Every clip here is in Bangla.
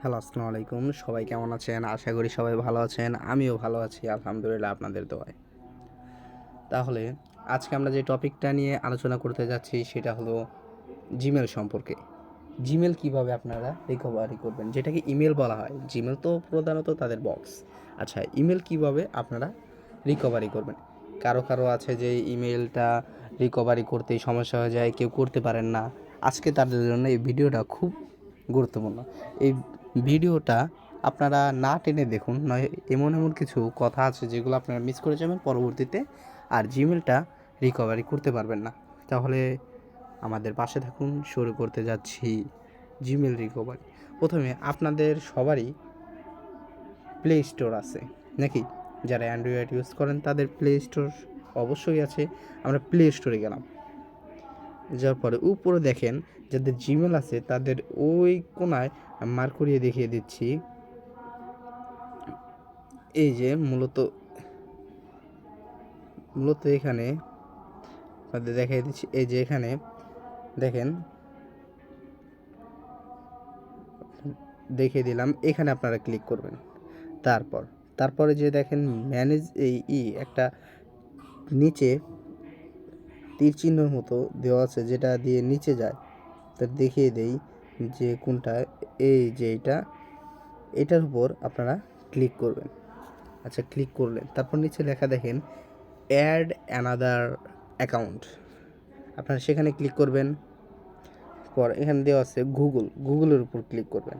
হ্যালো, আসসালামু আলাইকুম। সবাই কেমন আছেন? আশা করি সবাই ভালো আছেন। আমিও ভালো আছি আলহামদুলিল্লাহ আপনাদের দোয়ায়। তাহলে আজকে আমরা যে টপিকটা নিয়ে আলোচনা করতে যাচ্ছি সেটা হলো জিমেল সম্পর্কে। জিমেল কিভাবে আপনারা রিকভারি করবেন? যেটাকে ইমেল বলা হয়। জিমেল তো প্রধানত তাদের বক্স। আচ্ছা, ইমেল কিভাবে আপনারা রিকভারি করবেন? কারো আছে যে ইমেলটা রিকভারি করতেই সমস্যা হয়ে যায়, কেউ করতে পারেন না। আজকে তাদের জন্য এই ভিডিওটা খুব গুরুত্বপূর্ণ। এই ভিডিওটা আপনারা না টেনে দেখুন, নয় এমন কিছু কথা আছে যেগুলো আপনারা মিস করে যাবেন পরবর্তীতে, আর জিমেলটা রিকভারি করতে পারবেন না। তাহলে আমাদের পাশে থাকুন, শুরু করতে যাচ্ছি জিমেল রিকভারি। প্রথমে আপনাদের সবারই প্লে স্টোর আছে নাকি? যারা অ্যান্ড্রয়েড ইউজ করেন তাদের প্লে স্টোর অবশ্যই আছে। আমরা প্লে স্টোরে গেলাম, যাওয়ার পরে উপরে দেখেন যাদের জিমেল আছে তাদের ওই কোনায় মার্ক করিয়ে দেখিয়ে দিচ্ছি। এই যে মূলত এখানে আপনাদের দেখিয়ে দিচ্ছি। এই যে এখানে দেখেন, দেখিয়ে দিলাম। এখানে আপনারা ক্লিক করবেন। তারপরে যে দেখেন ম্যানেজ একটা নিচে তীর চিহ্নর মতো দেওয়া আছে, যেটা দিয়ে নিচে যায়। তা দেখিয়ে দেই যে কোনটা। এই যে এটার উপর আপনারা ক্লিক করবেন। আচ্ছা, ক্লিক করলেন, তারপর নিচে লেখা দেখেন অ্যাড অ্যানাদার অ্যাকাউন্ট। আপনারা সেখানে ক্লিক করবেন। পর এখানে দেওয়া আছে গুগলের উপর ক্লিক করবেন।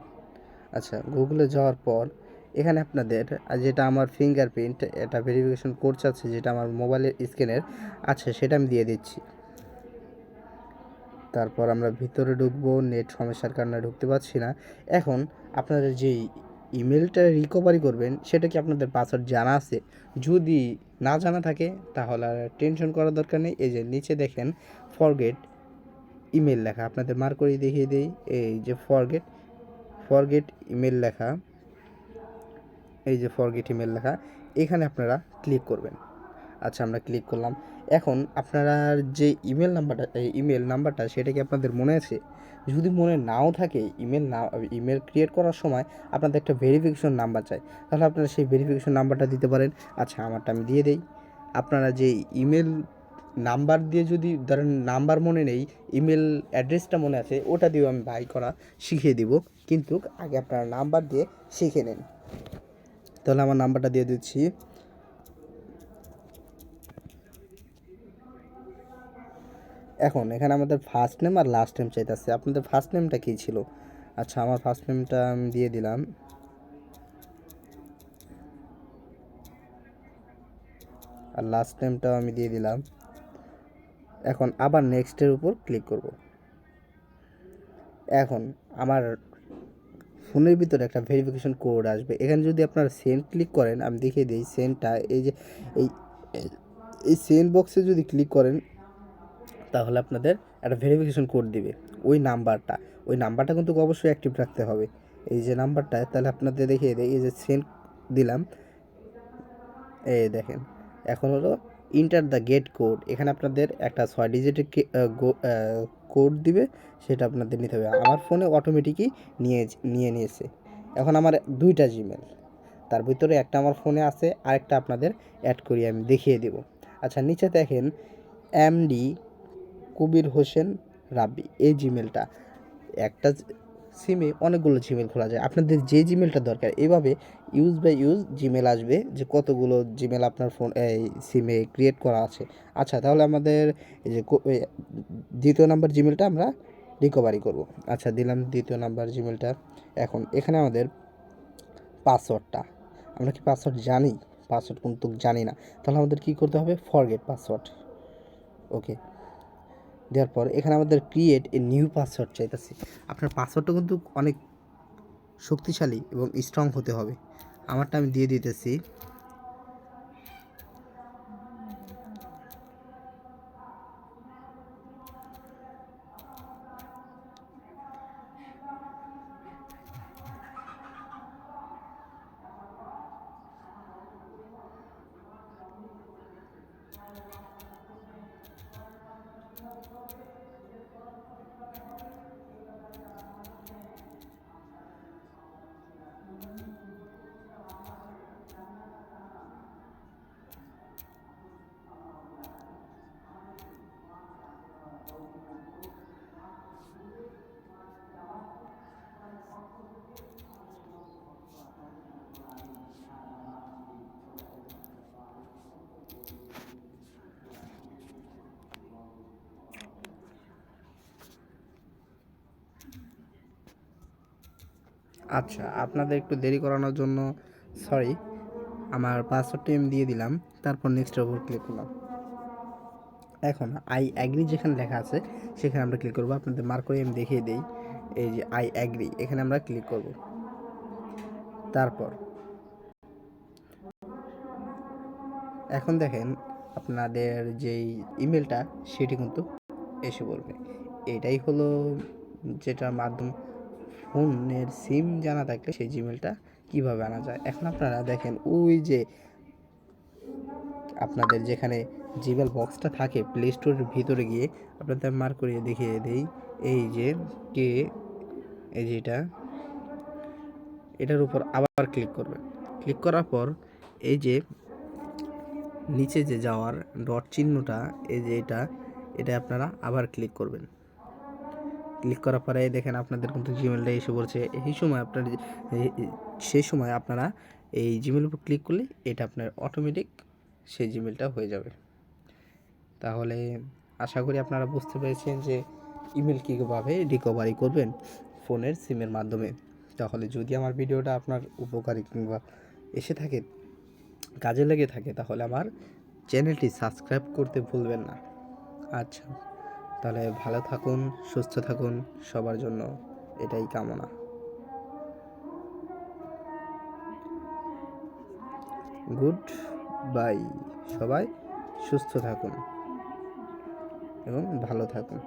আচ্ছা, গুগলে যাওয়ার পর এখানে আপনাদের যেটা আমার ফিঙ্গারপ্রিন্ট, এটা ভেরিফিকেশন কোড আছে, যেটা আমার মোবাইলের স্ক্যানের আছে, সেটা আমি দিয়ে দিচ্ছি। তারপর আমরা ভিতরে ঢুকবো। নেট সমস্যার কারণে ঢুকতে পারছি না। এখন আপনাদের যেই ইমেলটা রিকভারি করবেন সেটা কি আপনাদের পাসওয়ার্ড জানা আছে? যদি না জানা থাকে তাহলে আর টেনশন করার দরকার নেই। এই যে নিচে দেখেন ফরগেট ইমেল লেখা, আপনাদের মার্ক করে দেখিয়ে দিই। এই যে ফরগেট ইমেল লেখা, এই যে ফরগেট ইমেল লেখা, এখানে আপনারা ক্লিক করবেন। আচ্ছা, আমরা ক্লিক করলাম। এখন আপনারা যে ইমেল নাম্বারটা সেটা কি আপনাদের মনে আছে? যদি মনে নাও থাকে, ইমেল ক্রিয়েট করার সময় আপনাদের একটা ভেরিফিকেশন নাম্বার চাই, তাহলে আপনারা সেই ভেরিফিকেশন নাম্বারটা দিতে পারেন। আচ্ছা, আমারটা আমি দিয়ে দেই। আপনারা যে ইমেল নাম্বার দিয়ে, যদি ধরেন নাম্বার মনে নেই, ইমেল অ্যাড্রেসটা মনে আছে, ওটা দিয়েও আমি বাই করা শিখিয়ে দিব, কিন্তু আগে আপনারা নাম্বার দিয়ে শিখে নেন। তাহলে আমার নাম্বারটা দিয়ে দিচ্ছি। এখন এখানে আমাদের ফার্স্ট নেম আর লাস্ট নেম চাইতেছে। আপনাদের ফার্স্ট নেমটা কী ছিল? আচ্ছা, আমার ফার্স্ট নেমটা আমি দিয়ে দিলাম, আর লাস্ট নেমটাও আমি দিয়ে দিলাম। এখন আবার নেক্সটের উপর ক্লিক করব। এখন আমার ফোনের ভিতরে একটা ভেরিফিকেশন কোড আসবে। এখানে যদি আপনারা সেন্ড ক্লিক করেন, আমি দেখিয়ে দিই সেন্ডটা। এই যে এই এই সেন্ড বক্সে যদি ক্লিক করেন তাহলে আপনাদের একটা ভেরিফিকেশন কোড দিবে। ওই নাম্বারটা কিন্তু অবশ্যই অ্যাক্টিভ রাখতে হবে। এই যে নাম্বারটা, তাহলে আপনাদের দেখিয়ে দেয়। এই যে সেন্ড দিলাম, এই দেখেন এখন হলো ইন্টার দ্য গেট কোড। এখানে আপনাদের একটা 6 ডিজিটের কোড দিবে, সেটা আপনাদের নিতে হবে। আমার ফোনে অটোমেটিকই নিয়েছে। এখন আমার দুইটা জিমেল, তার ভিতরে একটা আমার ফোনে আছে, আরেকটা আপনাদের অ্যাড করি, আমি দেখিয়ে দেব। আচ্ছা, নিচে দেখেন এমডি কবির হোসেন রাব্বি, এই জিমেলটা। একটা সিমে অনেকগুলো জিমেল খোলা যায়, আপনাদের যে জিমেলটা দরকার এভাবে ইউজ জিমেল আসবে, যে কতগুলো জিমেল আপনার ফোন এই সিমে ক্রিয়েট করা আছে। আচ্ছা, তাহলে আমাদের এই যে দ্বিতীয় নাম্বার জিমেলটা আমরা রিকভারি করব। আচ্ছা, দিলাম দ্বিতীয় নাম্বার জিমেলটা। এখন এখানে আমাদের পাসওয়ার্ডটা, আমরা কি পাসওয়ার্ড জানি? পাসওয়ার্ড কিন্তু জানি না। তাহলে আমাদের কি করতে হবে? Forget password. ওকে, দেওয়ার পর এখানে আমাদের ক্রিয়েট এ নিউ পাসওয়ার্ড চাইতেছি। আপনার পাসওয়ার্ডটা কিন্তু অনেক শক্তিশালী এবং স্ট্রং হতে হবে। আমারটা আমি দিয়ে দিতেছি। আচ্ছা, আপনাদের একটু দেরি করানোর জন্য সরি। আমার পাসওয়ার্ডটা আমি দিয়ে দিলাম, তারপর নেক্সটের উপর ক্লিক করলাম। এখন আই অ্যাগ্রি যেখানে লেখা আছে সেখানে আমরা ক্লিক করব। আপনাদের মার্ক করে আমি দেখিয়ে দিই। এই যে আই অ্যাগ্রি, এখানে আমরা ক্লিক করব। তারপর এখন দেখেন আপনাদের যেই ইমেলটা সেটি কিন্তু এসে পড়বে। এটাই হলো যেটার মাধ্যম ফোনের সিম জানা থাকলে সেই জিমেলটা কীভাবে আনা যায়। এখন আপনারা দেখেন ওই যে আপনাদের যেখানে জিমেল বক্সটা থাকে প্লে স্টোরের ভিতরে গিয়ে আপনাদের মার্ক করিয়ে দেখিয়ে দেই। এই যে কে, এই যে এটার উপর আবার ক্লিক করবেন। ক্লিক করার পর এই যে নিচে যে যাওয়ার ডট চিহ্নটা, এই যে এটা আপনারা আবার ক্লিক করবেন। ক্লিক করার পরে দেখেন আপনাদের কিন্তু জিমেলটা এসে পড়ছে। এই সময় আপনার সেই সময় আপনারা এই জিমেল উপর ক্লিক করলে এটা আপনার অটোমেটিক সেই জিমেলটা হয়ে যাবে। তাহলে আশা করি আপনারা বুঝতে পেরেছেন যে ইমেল কীভাবে রিকভারি করবেন ফোনের সিমের মাধ্যমে। তাহলে যদি আমার ভিডিওটা আপনার উপকারী কিংবা এসে থাকে, কাজে লেগে থাকে, তাহলে আমার চ্যানেলটি সাবস্ক্রাইব করতে ভুলবেন না। আচ্ছা, তাহলে ভালো থাকুন, সুস্থ থাকুন, সবার জন্য এটাই কামনা। Good bye. সবাই সুস্থ থাকুন এবং ভালো থাকুন।